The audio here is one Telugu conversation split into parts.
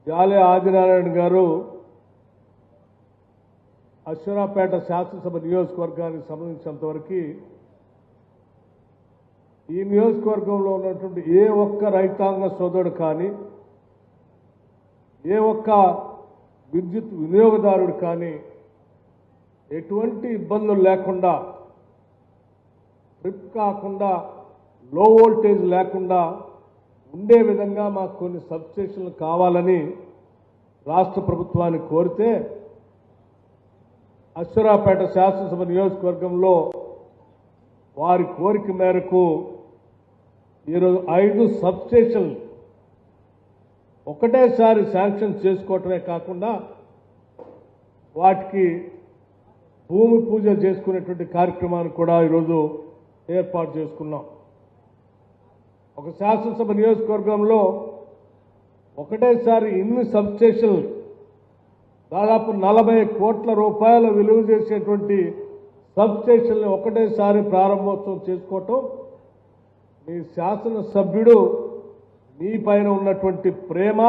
జాలే ఆదినారాయణ గారు అశ్వరాపేట శాసనసభ నియోజకవర్గానికి సంబంధించినంతవరకు ఈ నియోజకవర్గంలో ఉన్నటువంటి ఏ ఒక్క రైతాంగ సోదరుడు కానీ ఏ ఒక్క విద్యుత్ వినియోగదారుడు కానీ ఎటువంటి ఇబ్బందులు లేకుండా ట్రిప్ కాకుండా లో వోల్టేజ్ లేకుండా ఉండే విధంగా మాకు కొన్ని సబ్స్టేషన్లు కావాలని రాష్ట్ర ప్రభుత్వాన్ని కోరితే అశ్వరాపేట శాసనసభ నియోజకవర్గంలో వారి కోరిక మేరకు ఈరోజు 5 సబ్స్టేషన్లు ఒకటేసారి శాంక్షన్ చేసుకోవటమే కాకుండా వాటికి భూమి పూజ చేసుకునేటువంటి కార్యక్రమాన్ని కూడా ఈరోజు ఏర్పాటు చేసుకున్నాం. ఒక శాసనసభ నియోజకవర్గంలో ఒకటేసారి ఇన్ని సబ్స్టేషన్లు దాదాపు 40 కోట్ల రూపాయల విలువ చేసేటువంటి సబ్స్టేషన్లు ఒకటేసారి ప్రారంభోత్సవం చేసుకోవటం మీ శాసనసభ్యుడు మీ పైన ఉన్నటువంటి ప్రేమ,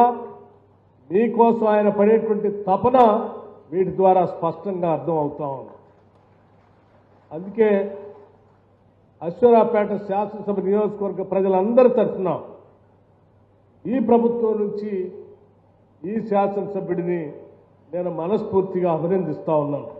మీకోసం ఆయన పడేటువంటి తపన వీటి ద్వారా స్పష్టంగా అర్థం అవుతా ఉంది. అందుకే అశ్వరాపేట శాసనసభ నియోజకవర్గ ప్రజలందరి తరఫున ఈ ప్రభుత్వం నుంచి ఈ శాసనసభ్యుడిని నేను మనస్ఫూర్తిగా అభినందిస్తా ఉన్నాను.